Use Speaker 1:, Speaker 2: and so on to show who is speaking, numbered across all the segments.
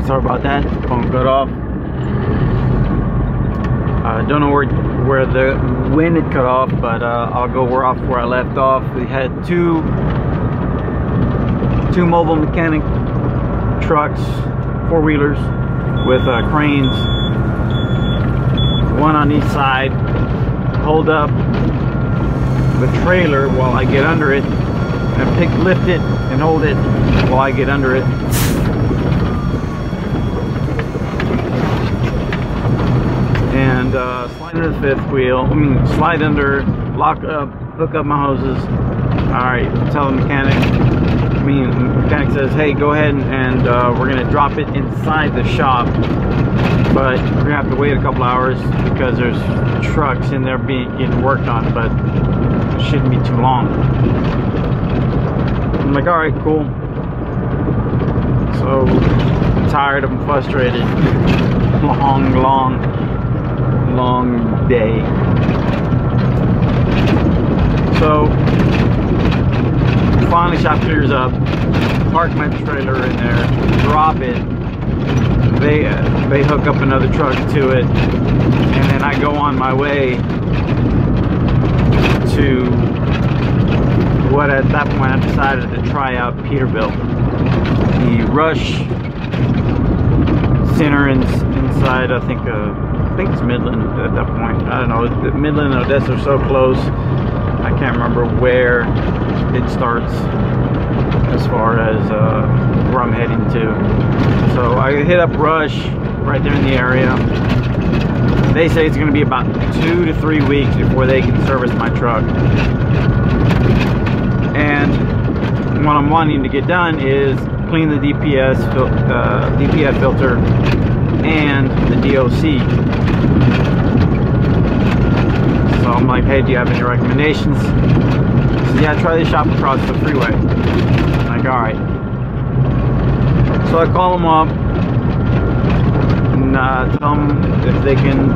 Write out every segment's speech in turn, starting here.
Speaker 1: Sorry about that. Phone cut off. I don't know where the wind had cut off, but I'll go where I left off. We had two mobile mechanic trucks, four-wheelers with cranes, one on each side, hold up the trailer while I get under it, and lift it and hold it while I get under it. And slide under the fifth wheel. Slide under, lock up, hook up my hoses. Alright, tell the mechanic. The mechanic says, hey, go ahead and we're gonna drop it inside the shop, but we're gonna have to wait a couple hours because there's trucks in there getting worked on, but it shouldn't be too long. I'm like, alright, cool. So I'm tired, I'm frustrated. Long day. So finally shop clears up, park my trailer in there, drop it, they hook up another truck to it, and then I go on my way to what at that point I decided to try out Peterbilt. The Rush Center inside, I think it's Midland at that point. I don't know, Midland and Odessa are so close. I can't remember where it starts as far as where I'm heading to. So I hit up Rush right there in the area. They say it's going to be about 2 to 3 weeks before they can service my truck. And what I'm wanting to get done is clean the DPF filter and the DOC. So I'm like, hey, do you have any recommendations? He says, yeah, try this shop across the freeway. I'm like, alright. So I call them up and tell them if they can,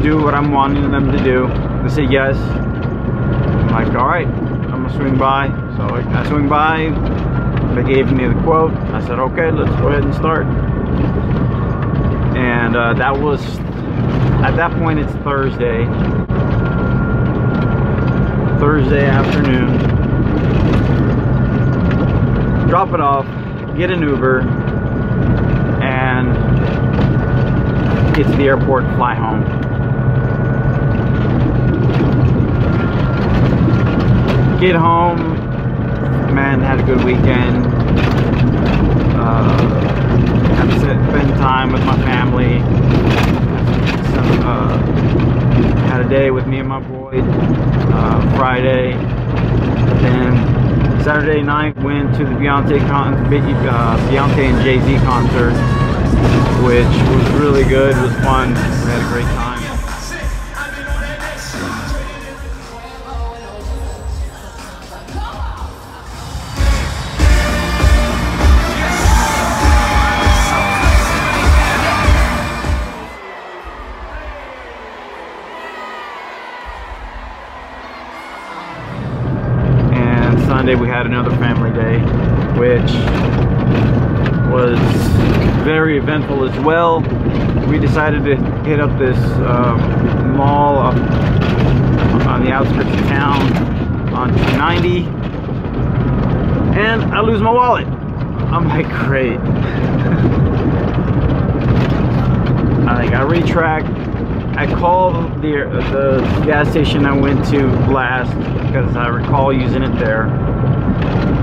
Speaker 1: do what I'm wanting them to do. They say yes. I'm like, alright, I'm gonna swing by. So I swing by. They gave me the quote. I said, okay, let's go ahead and start. And that was, at that point, it's Thursday afternoon. Drop it off, get an Uber, and get to the airport, fly home. Get home, man, had a good weekend. Had to spend time with my family. Had a day with me and my boy. Friday. Then Saturday night went to the Beyonce and Jay-Z concert, which was really good. It was fun. We had a great time. Sunday we had another family day, which was very eventful as well. We decided to hit up this mall on the outskirts of town on 290, and I lose my wallet. I'm like, great. I retracked. I called the gas station I went to last because I recall using it there.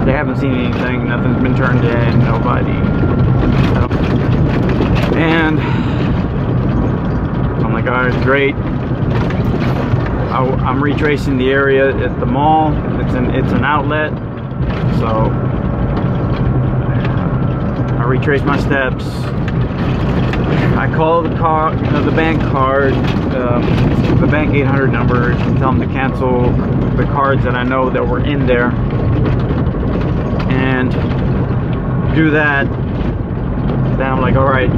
Speaker 1: They haven't seen anything. Nothing's been turned in. Nobody. And I'm like, all right, great. I'm retracing the area at the mall. It's an outlet. So I retrace my steps. I call the bank card, the bank 800 number, and tell them to cancel the cards that I know that were in there, and do that. Then I'm like, all right,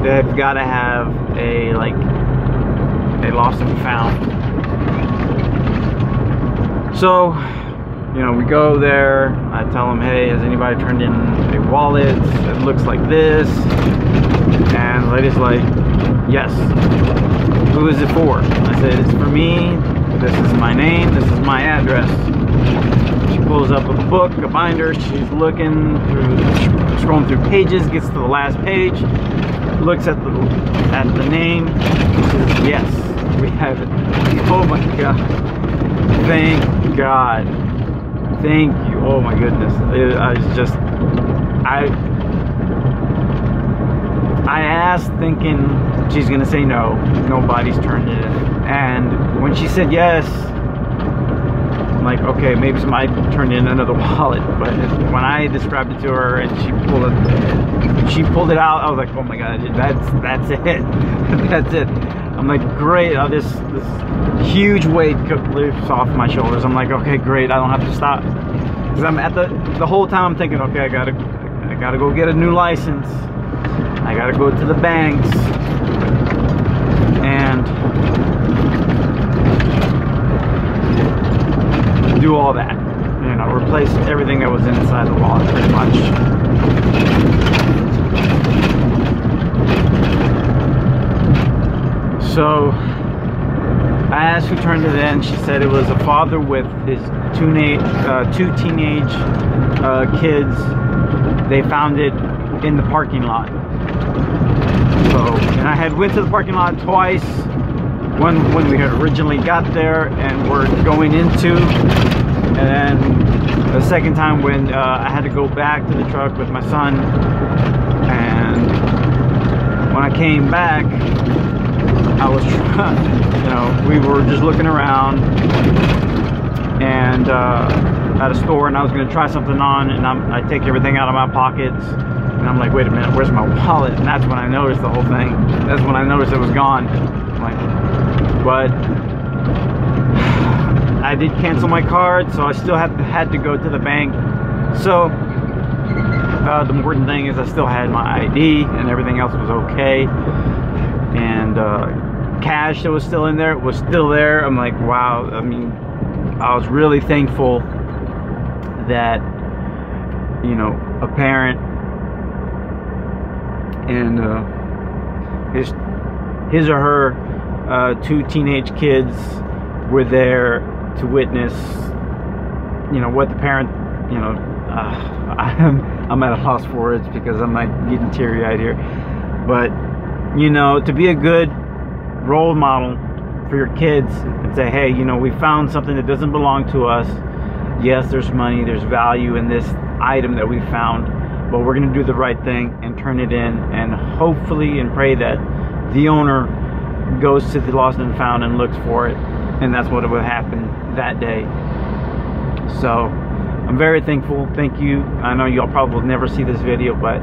Speaker 1: they've got to have a lost and found. So you know, we go there. I tell them, hey, has anybody turned in a wallet? It looks like this. And the lady's like, yes. Who is it for? I said, it's for me. This is my name. This is my address. She pulls up a book, a binder. She's looking through, scrolling through pages, gets to the last page, looks at the name. She says, yes, we have it. Oh my God. Thank God. Thank you. Oh my goodness. I asked thinking she's gonna say no. Nobody's turned it in. And when she said yes, I'm like, okay, maybe somebody turned in another wallet. But when I described it to her and she pulled it out, I was like, oh my God, that's it. That's it. I'm like, great. This huge weight lifts off my shoulders. I'm like, okay, great. I don't have to stop. Because I'm at the whole time I'm thinking, okay, I gotta go get a new license. I gotta go to the banks and do all that. You know, replace everything that was inside the wallet, pretty much. So I asked who turned it in. She said it was a father with his two teenage kids. They found it in the parking lot. So, and I had went to the parking lot twice. When we had originally got there and were going into, and then the second time when I had to go back to the truck with my son. And when I came back, I was you know, we were just looking around and at a store, and I was going to try something on, and I take everything out of my pockets, and I'm like, wait a minute, where's my wallet? And that's when I noticed the whole thing. That's when I noticed it was gone. I'm like, but I did cancel my card, so I still had to go to the bank. So the important thing is I still had my ID and everything else was okay. And cash that was still in there, it was still there. I'm like, wow. I mean, I was really thankful that, you know, a parent and his or her two teenage kids were there to witness, you know, what the parent, you know, I'm at a loss for words because I'm like getting teary-eyed here. But, you know, to be a good role model for your kids and say, hey, you know, we found something that doesn't belong to us. Yes, there's money, there's value in this item that we found, but we're going to do the right thing and turn it in, and hopefully and pray that the owner goes to the lost and found and looks for it. And that's what would happen that day. So I'm very thankful. Thank you. I know y'all probably will never see this video, but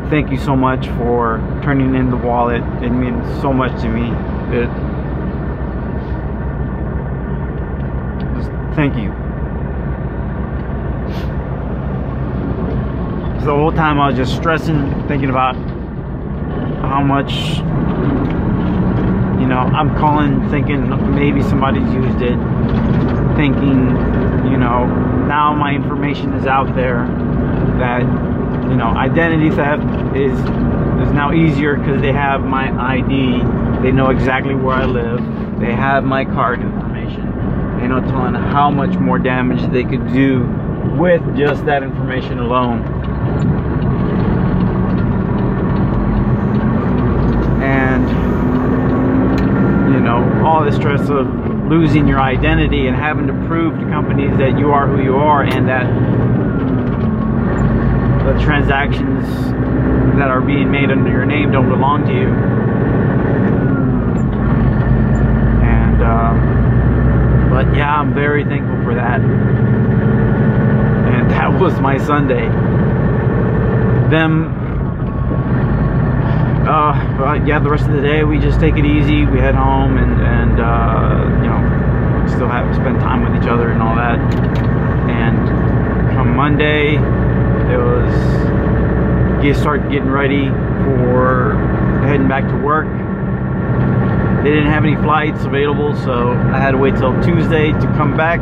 Speaker 1: thank you so much for turning in the wallet. It means so much to me. Thank you. So the whole time I was just stressing, thinking about how much, you know, I'm calling thinking maybe somebody's used it, thinking, you know, now my information is out there, that, you know, identity theft is now easier because they have my ID, they know exactly where I live, they have my card information, they know telling how much more damage they could do with just that information alone. And, you know, all the stress of losing your identity and having to prove to companies that you are who you are, and that the transactions that are being made under your name don't belong to you. And but yeah, I'm very thankful for that. And that was my Sunday. Yeah, the rest of the day we just take it easy. We head home and you know, still have to spend time with each other and all that. And come Monday, it was start getting ready for heading back to work. They didn't have any flights available, so I had to wait till Tuesday to come back.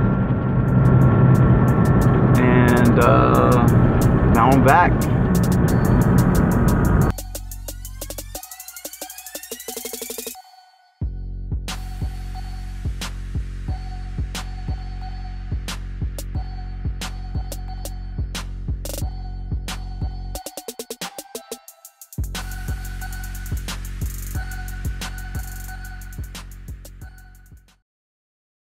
Speaker 1: and now I'm back.